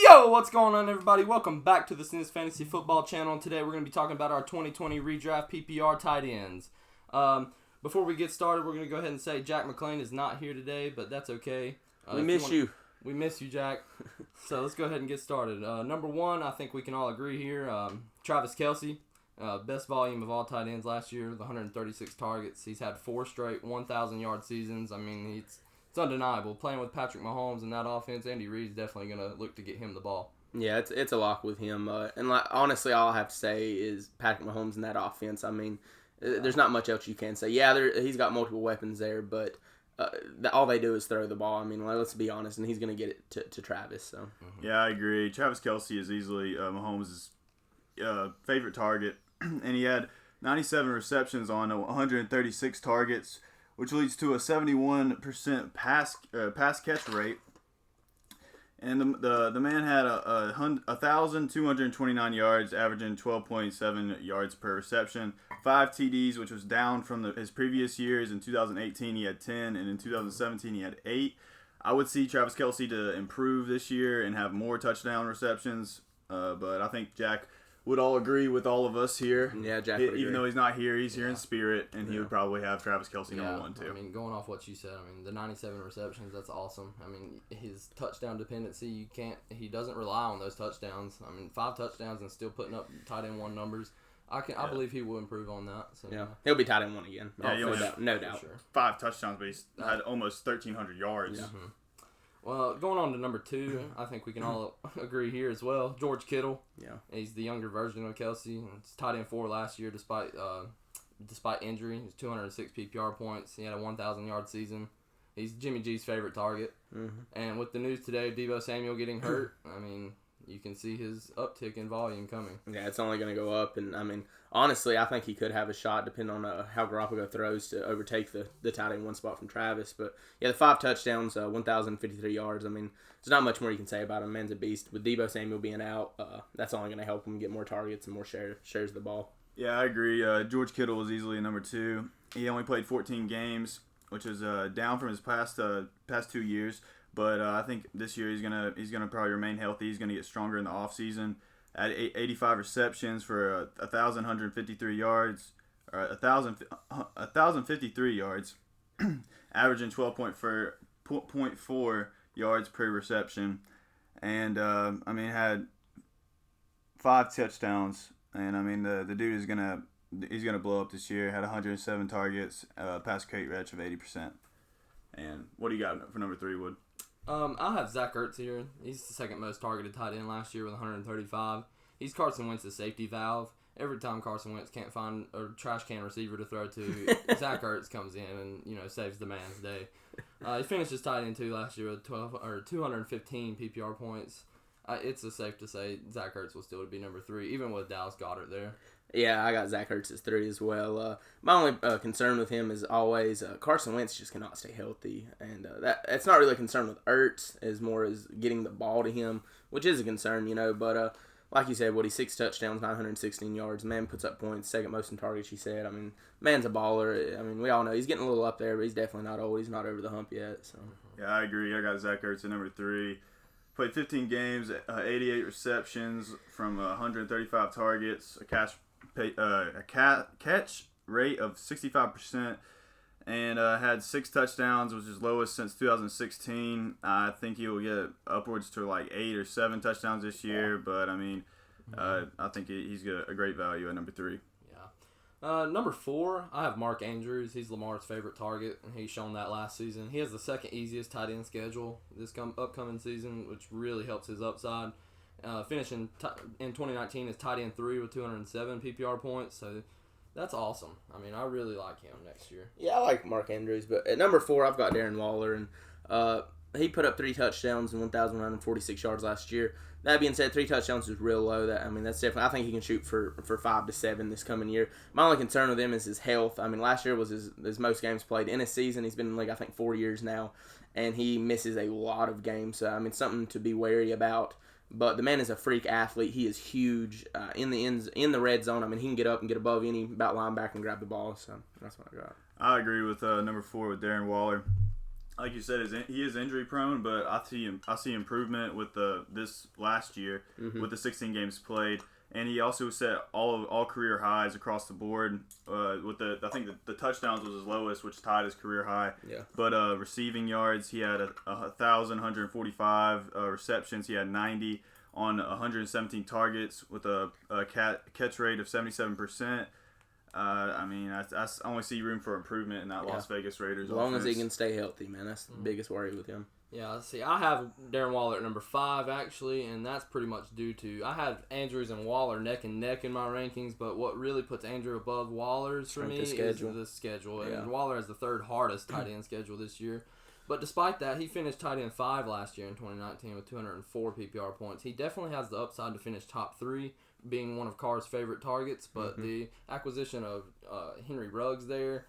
Yo, what's going on, everybody? Welcome back to the Sniz Fantasy Football channel. Today we're going to be talking about our 2020 Redraft PPR tight ends. Before we get started, we're going to go ahead and say Jack McClain is not here today, but that's okay. We miss you. We miss you, Jack. So let's go ahead and get started. Number one, I think we can all agree here, Travis Kelce. Best volume of all tight ends last year with 136 targets. He's had 4 straight 1,000-yard seasons. I mean, it's undeniable. Playing with Patrick Mahomes in that offense, Andy Reid's definitely going to look to get him the ball. Yeah, it's a lock with him. Honestly, all I have to say is Patrick Mahomes in that offense. I mean, there's not much else you can say. Yeah, he's got multiple weapons there, but all they do is throw the ball. I mean, let's be honest, and he's going to get it to Travis. So. Yeah, I agree. Travis Kelce is easily Mahomes' favorite target, and he had 97 receptions on 136 targets, which leads to a 71% pass catch rate. And the man had 1,229 yards, averaging 12.7 yards per reception, 5 TDs, which was down from his previous years. In 2018, he had 10, and in 2017, he had 8. I would see Travis Kelce to improve this year and have more touchdown receptions, but I think Jack would all agree with all of us here. Yeah, Jack would agree. Even though he's not here, he's here in spirit, and he would probably have Travis Kelce number one, too. I mean, going off what you said, I mean, the 97 receptions, that's awesome. I mean, his touchdown dependency, he doesn't rely on those touchdowns. I mean, 5 touchdowns and still putting up tight end 1 numbers. I believe he will improve on that. So, yeah, he'll be tight end 1 again. Yeah, no doubt. Sure. 5 touchdowns, but he's had almost 1,300 yards. Yeah. Mm-hmm. Well, going on to number 2, I think we can all agree here as well. George Kittle. Yeah. He's the younger version of Kelce. He's tight end 4 last year despite injury. He's 206 PPR points. He had a 1,000-yard season. He's Jimmy G's favorite target. Mm-hmm. And with the news today of Deebo Samuel getting hurt, I mean, you can see his uptick in volume coming. Yeah, it's only going to go up. And, I mean, honestly, I think he could have a shot depending on how Garoppolo throws to overtake the tight end 1 spot from Travis. But, yeah, the 5 touchdowns, 1,053 yards. I mean, there's not much more you can say about him. Man's a beast. With Deebo Samuel being out, that's only going to help him get more targets and more shares of the ball. Yeah, I agree. George Kittle was easily number 2. He only played 14 games, which is down from his past 2 years. But I think this year he's gonna probably remain healthy. He's gonna get stronger in the offseason. At 85 receptions for 1,153 yards, or 1,053 yards, averaging 12.4 yards per reception, and I mean had 5 touchdowns. And I mean the dude he's gonna blow up this year. Had 107 targets, pass rate of 80%. And what do you got for number 3, Wood? I have Zach Ertz here. He's the second most targeted tight end last year with 135. He's Carson Wentz's safety valve. Every time Carson Wentz can't find a trash can receiver to throw to, Zach Ertz comes in and saves the man's day. He finished his tight end 2 last year with 215 PPR points. It's safe to say Zach Ertz will still be number 3, even with Dallas Goedert there. Yeah, I got Zach Ertz as 3 as well. My only concern with him is always Carson Wentz just cannot stay healthy, and that's not really a concern with Ertz, as more as getting the ball to him, which is a concern, But like you said, he's 6 touchdowns, 916 yards. Man puts up points, second most in targets. You said, I mean, man's a baller. I mean, we all know he's getting a little up there, but he's definitely not old. He's not over the hump yet. So yeah, I agree. I got Zach Ertz at number 3. Played 15 games, 88 receptions from 135 targets, a catch rate of 65%, and had 6 touchdowns, which is lowest since 2016. I think he will get upwards to like 8 or 7 touchdowns this year, but I mean, I think he's got a great value at number 3. Number 4, I have Mark Andrews. He's Lamar's favorite target, and he's shown that last season. He has the second easiest tight end schedule this upcoming season, which really helps his upside. Finishing in 2019 as tight end 3 with 207 PPR points, so that's awesome. I mean, I really like him next year. Yeah, I like Mark Andrews, but at number 4, I've got Darren Waller, and he put up 3 touchdowns and 1,146 yards last year. That being said, 3 touchdowns is real low. That's definitely. I think he can shoot for 5 to 7 this coming year. My only concern with him is his health. I mean, last year was his most games played in a season. He's been in the league, I think, 4 years now, and he misses a lot of games. So I mean, something to be wary about. But the man is a freak athlete. He is huge in the red zone. I mean, he can get up and get above any about linebacker and grab the ball. So that's what I got. I agree with number 4 with Darren Waller. like you said, he is injury prone, but I see improvement with this last year with the 16 games played, and he also set all career highs across the board. With I think the touchdowns was his lowest, which tied his career high. Yeah. But receiving yards, he had 1,145 receptions. He had 90 on 117 targets with a catch rate of 77%. I only see room for improvement in that Las Vegas Raiders As long offense. as he can stay healthy, man. That's the biggest worry with him. Yeah, see, I have Darren Waller at number 5, actually, and that's pretty much due to I have Andrews and Waller neck and neck in my rankings, but what really puts Andrew above Waller's for me is the schedule. And Waller has the 3rd hardest tight end schedule this year. But despite that, he finished tight end 5 last year in 2019 with 204 PPR points. He definitely has the upside to finish top 3, being one of Carr's favorite targets. But the acquisition of Henry Ruggs there,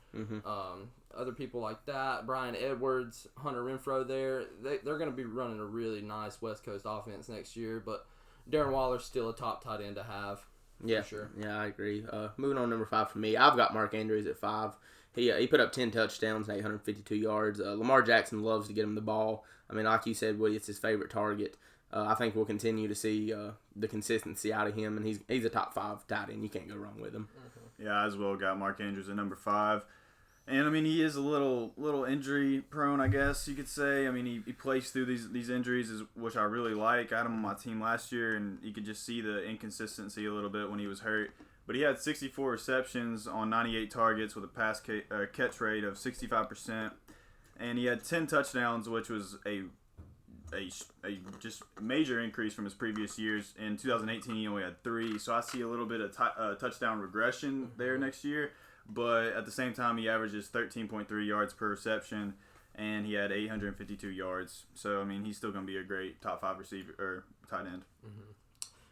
other people like that, Brian Edwards, Hunter Renfrow there, they're going to be running a really nice West Coast offense next year. But Darren Waller's still a top tight end to have. Yeah, for sure. Yeah, I agree. Moving on to number 5 for me, I've got Mark Andrews at 5. He put up 10 touchdowns and 852 yards. Lamar Jackson loves to get him the ball. I mean, like you said, Woody, it's his favorite target. I think we'll continue to see the consistency out of him, and he's a top 5 tight end. You can't go wrong with him. Yeah, I as well got Mark Andrews at number 5. And, I mean, he is a little injury prone, I guess you could say. I mean, he plays through these injuries, which I really like. I had him on my team last year, and you could just see the inconsistency a little bit when he was hurt. But he had 64 receptions on 98 targets with a catch rate of 65%. And he had 10 touchdowns, which was a just major increase from his previous years. In 2018, he only had 3. So I see a little bit of touchdown regression there next year. But at the same time, he averages 13.3 yards per reception, and he had 852 yards. So, I mean, he's still going to be a great top 5 receiver or tight end.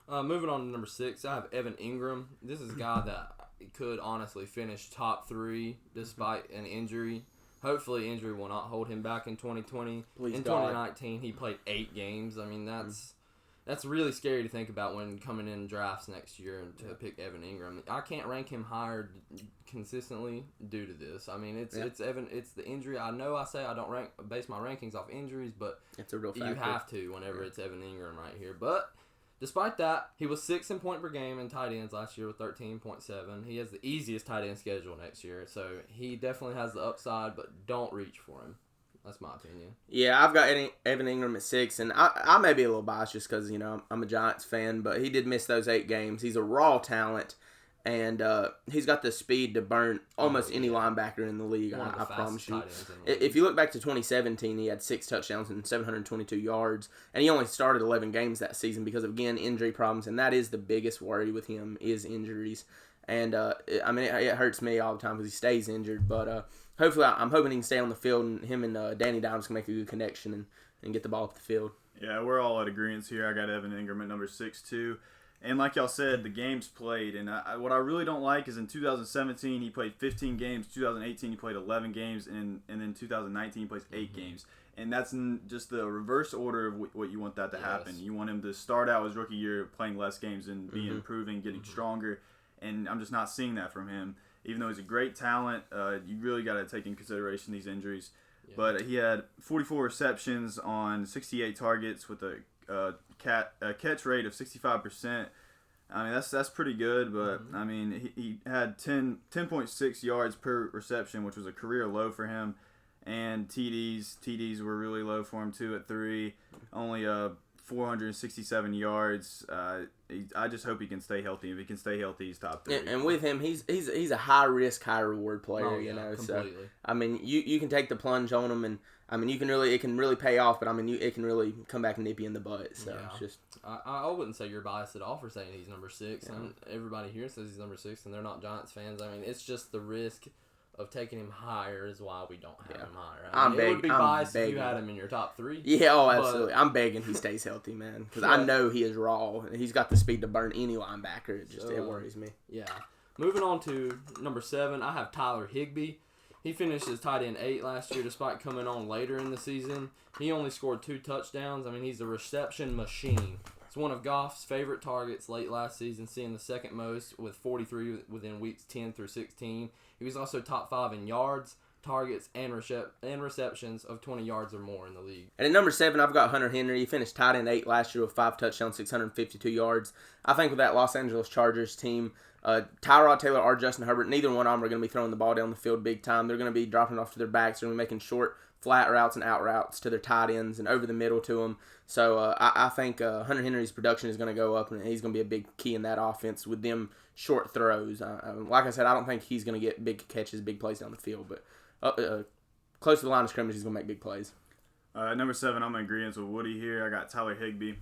Moving on to number 6, I have Evan Engram. This is a guy that could honestly finish top 3 despite an injury. Hopefully, injury will not hold him back in 2020. Please in God. 2019, he played 8 games. I mean, that's really scary to think about when coming in drafts next year and to pick Evan Engram. I can't rank him higher consistently due to this. I mean, it's the injury. I know I say I don't base my rankings off injuries, but it's a real factor. You have to whenever it's Evan Engram right here. But despite that, he was 6th in point per game in tight ends last year with 13.7. He has the easiest tight end schedule next year, so he definitely has the upside, but don't reach for him. That's my opinion. Yeah, I've got Evan Engram at 6, and I may be a little biased just because, I'm a Giants fan, but he did miss those 8 games. He's a raw talent, and he's got the speed to burn almost any linebacker in the league, I promise you. If you look back to 2017, he had 6 touchdowns and 722 yards, and he only started 11 games that season because of, again, injury problems, and that is the biggest worry with him is injuries. And, it hurts me all the time because he stays injured, but hopefully I'm hoping he can stay on the field, and him and Danny Dimes can make a good connection and get the ball up the field. Yeah, we're all at agreement here. I got Evan Engram at number 6, too. And like y'all said, the games played. And what I really don't like is in 2017, he played 15 games. 2018, he played 11 games. And then 2019, he plays 8 games. And that's just the reverse order of what you want that to happen. You want him to start out his rookie year playing less games and be improving, getting stronger. And I'm just not seeing that from him. Even though he's a great talent, you really got to take in consideration these injuries. Yeah. But he had 44 receptions on 68 targets with a catch rate of 65%. I mean, that's pretty good, but I mean, he had 10.6 yards per reception, which was a career low for him. And TDs were really low for him too at 3. Only 467 yards. I just hope he can stay healthy. If he can stay healthy, he's top 3. And with him, he's a high risk, high reward player. Completely. So I mean, you can take the plunge on him, and I mean, it can really pay off. But I mean, it can really come back and nip you in the butt. So it's just I wouldn't say you're biased at all for saying he's number 6. And everybody here says he's number 6, and they're not Giants fans. I mean, it's just the risk of taking him higher is why we don't have him higher. It would be biased if you had him in your top 3. Yeah, absolutely. I'm begging he stays healthy, man, because I know he is raw. He's got the speed to burn any linebacker. It worries me. Yeah. Moving on to number 7, I have Tyler Higbee. He finished as tight end 8 last year despite coming on later in the season. He only scored 2 touchdowns. I mean, he's a reception machine. It's one of Goff's favorite targets late last season, seeing the second most with 43 within weeks 10 through 16. He was also top 5 in yards, targets and receptions of 20 yards or more in the league. And at number 7, I've got Hunter Henry. He finished tight end 8 last year with 5 touchdowns, 652 yards. I think with that Los Angeles Chargers team, Tyrod Taylor or Justin Herbert, neither one of them are going to be throwing the ball down the field big time. They're going to be dropping it off to their backs. They're going to be making short, flat routes and out routes to their tight ends and over the middle to them. So I think Hunter Henry's production is going to go up, and he's going to be a big key in that offense with them short throws. Like I said, I don't think he's going to get big catches, big plays down the field, but close to the line of scrimmage, he's going to make big plays. Number 7, I'm in agreement with Woody here. I got Tyler Higbee.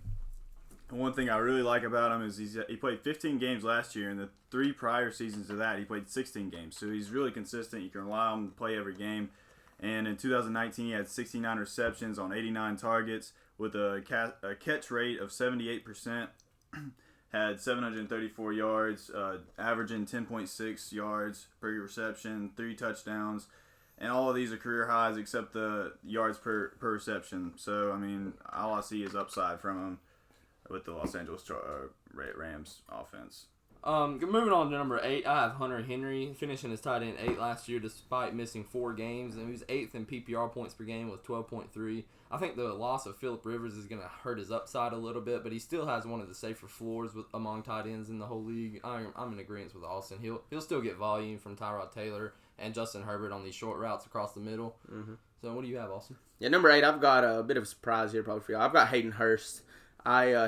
And one thing I really like about him is he played 15 games last year, and the 3 prior seasons to that, he played 16 games. So he's really consistent. You can rely on him to play every game. And in 2019, he had 69 receptions on 89 targets with a catch rate of 78%. Had 734 yards, averaging 10.6 yards per reception, 3 touchdowns. And all of these are career highs except the yards per reception. So, I mean, all I see is upside from him with the Los Angeles Rams offense. Moving on to number 8, I have Hunter Henry finishing his tight end 8 last year despite missing 4 games, and he was 8th in PPR points per game with 12.3. I think the loss of Phillip Rivers is going to hurt his upside a little bit, but he still has one of the safer floors among tight ends in the whole league. I'm in agreement with Austin. He'll still get volume from Tyrod Taylor and Justin Herbert on these short routes across the middle. Mm-hmm. So what do you have, Austin? Yeah, number 8, I've got a bit of a surprise here probably for y'all. I've got Hayden Hurst.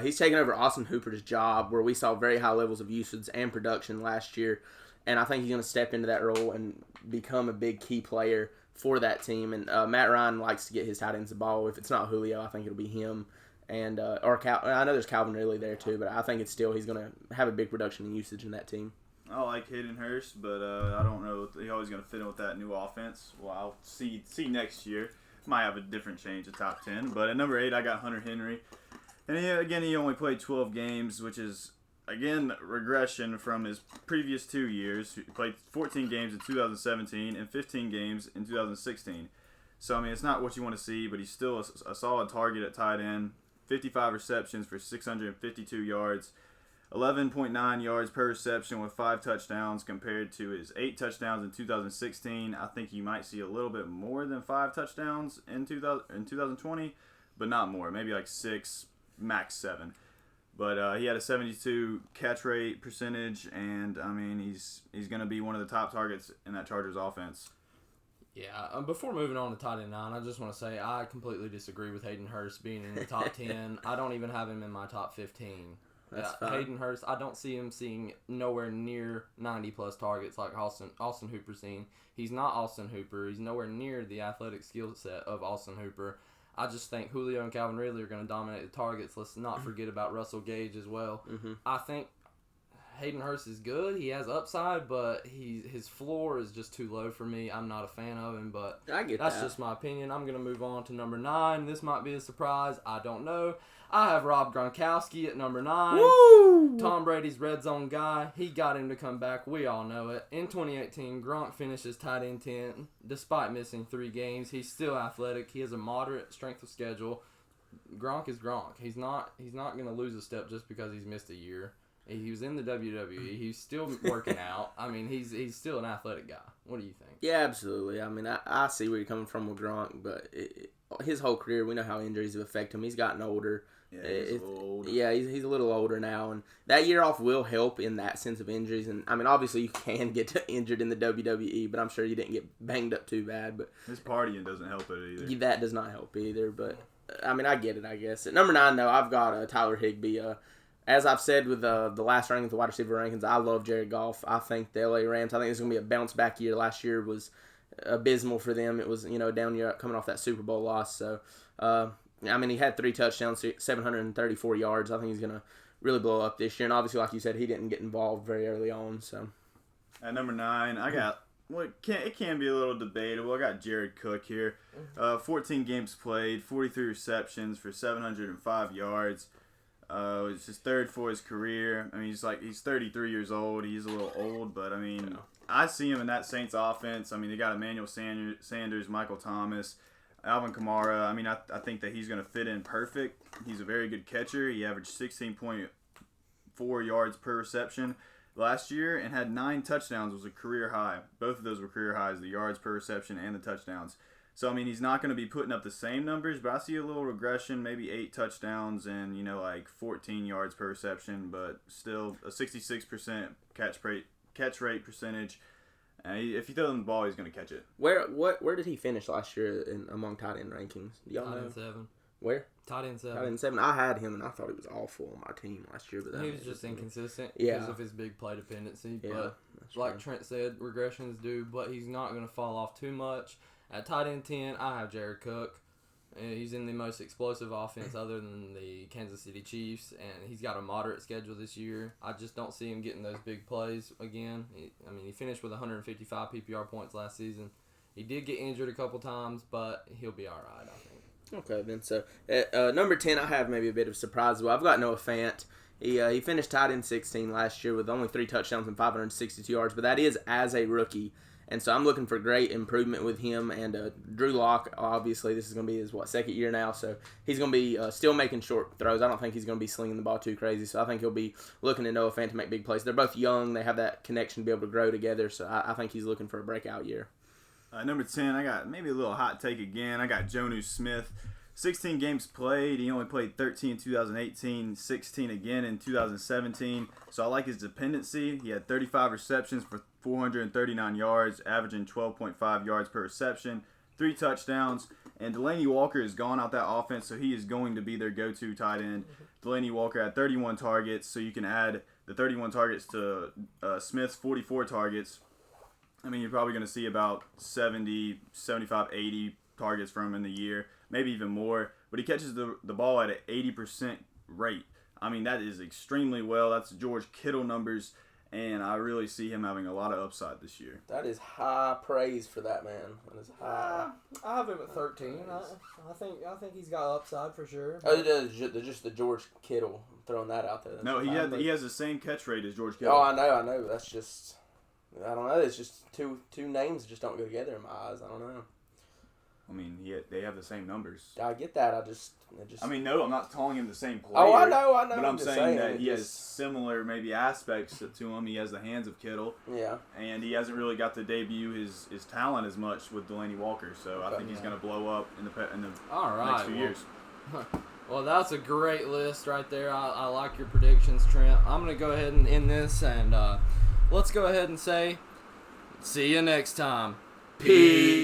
He's taken over Austin Hooper's job, where we saw very high levels of usage and production last year, and I think he's going to step into that role and become a big key player for that team. And Matt Ryan likes to get his tight ends the ball. If it's not Julio, I think it'll be him, and I know there's Calvin Ridley there too, but I think he's going to have a big production and usage in that team. I like Hayden Hurst, but I don't know if he's always going to fit in with that new offense. Well, I'll see next year. Might have a different change of top 10, but at number 8, I got Hunter Henry. And he only played 12 games, which is, again, regression from his previous 2 years. He played 14 games in 2017 and 15 games in 2016. So, I mean, it's not what you want to see, but he's still a solid target at tight end. 55 receptions for 652 yards, 11.9 yards per reception with 5 touchdowns compared to his 8 touchdowns in 2016. I think you might see a little bit more than 5 touchdowns in 2020, but not more. Maybe like 6, max 7. But he had a 72 catch rate percentage, and I mean he's going to be one of the top targets in that Chargers offense. Yeah. Before moving on to tight end 9, I just want to say I completely disagree with Hayden Hurst being in the top 10. I don't even have him in my top 15. Hayden Hurst, I don't see him seeing nowhere near 90 plus targets like Austin Hooper's seen. He's not Austin Hooper. He's nowhere near the athletic skill set of Austin Hooper. I just think Julio and Calvin Ridley are going to dominate the targets. Let's not forget about Russell Gage as well. Mm-hmm. I think Hayden Hurst is good. He has upside, but his floor is just too low for me. I'm not a fan of him, but that's just my opinion. I'm going to move on to number 9. This might be a surprise. I don't know. I have Rob Gronkowski at number 9. Woo! Tom Brady's red zone guy. He got him to come back. We all know it. In 2018, Gronk finishes tight end 10. Despite missing 3 games, he's still athletic. He has a moderate strength of schedule. Gronk is Gronk. He's not going to lose a step just because he's missed a year. He was in the WWE. He's still working out. I mean, he's still an athletic guy. What do you think? Yeah, absolutely. I mean, I see where you're coming from with Gronk, but his whole career, we know how injuries have affected him. He's gotten older. Yeah, he's a little older. Yeah, he's a little older now, and that year off will help in that sense of injuries. And I mean, obviously, you can get injured in the WWE, but I'm sure you didn't get banged up too bad. But his partying doesn't help it either. That does not help either. But I mean, I get it. I guess at number 9, though, I've got Tyler Higbee. As I've said with the last rankings, the wide receiver rankings, I love Jared Goff. I think the LA Rams, I think it's going to be a bounce back year. Last year was abysmal for them. It was, down year coming off that Super Bowl loss. So, I mean, he had 3 touchdowns, 734 yards. I think he's going to really blow up this year. And obviously, like you said, he didn't get involved very early on. So, at number 9, I got it can be a little debatable. I got Jared Cook here. 14 games played, 43 receptions for 705 yards. It's his 3rd for his career. I mean, he's 33 years old. He's a little old, but I mean, I see him in that Saints offense. I mean, they got Emmanuel Sanders, Michael Thomas, Alvin Kamara. I mean, I think that he's going to fit in perfect. He's a very good catcher. He averaged 16.4 yards per reception. last year and had 9 touchdowns, was a career high. Both of those were career highs, the yards per reception and the touchdowns. So, I mean, he's not going to be putting up the same numbers, but I see a little regression, maybe 8 touchdowns and, 14 yards per reception, but still a 66% catch rate percentage. If you throw him the ball, he's going to catch it. Where did he finish last year among tight end rankings? Do y'all know? Tight end 7. Where? Tight end 7. Tight end 7. I had him, and I thought he was awful on my team last year. But He was just inconsistent Yeah. because of his big play dependency. Yeah, But that's like true. Trent said, regressions do, but he's not going to fall off too much. At tight end 10, I have Jared Cook. He's in the most explosive offense other than the Kansas City Chiefs, and he's got a moderate schedule this year. I just don't see him getting those big plays again. He finished with 155 PPR points last season. He did get injured a couple times, but he'll be all right, I think. Okay, then. So, at number 10, I have maybe a bit of surprise. Well, I've got Noah Fant. He finished tight end 16 last year with only 3 touchdowns and 562 yards, but that is as a rookie. And so I'm looking for great improvement with him. And Drew Lock, obviously, this is going to be his, second year now. So he's going to be still making short throws. I don't think he's going to be slinging the ball too crazy. So I think he'll be looking at Noah Fant to make big plays. They're both young. They have that connection to be able to grow together. So I think he's looking for a breakout year. Number 10, I got maybe a little hot take again. I got Jonnu Smith. 16 games played. He only played 13 in 2018, 16 again in 2017. So I like his dependency. He had 35 receptions for 439 yards, averaging 12.5 yards per reception, 3 touchdowns. And Delaney Walker has gone out that offense, so he is going to be their go-to tight end. Delaney Walker had 31 targets, so you can add the 31 targets to Smith's 44 targets. I mean, you're probably going to see about 70, 75, 80 targets from him in the year, maybe even more. But he catches the ball at an 80% rate. I mean, that is extremely well. That's George Kittle numbers, and I really see him having a lot of upside this year. That is high praise for that man. That is high. I have him at 13. I think he's got upside for sure. Oh, just the George Kittle, throwing that out there. That's No, fine, but- he has the same catch rate as George Kittle. Oh, I know. But that's just, I don't know. It's just two names that just don't go together in my eyes. I don't know. I mean, they have the same numbers. I get that. I mean, no, I'm not calling him the same player. Oh, I know. But I'm just saying that it he has just- similar maybe aspects to him. He has the hands of Kittle. Yeah. And he hasn't really got to debut his talent as much with Delaney Walker. So I think he's going to blow up in the All right, next few years. Well, that's a great list right there. I like your predictions, Trent. I'm going to go ahead and end this, and let's go ahead and say, see you next time. Peace.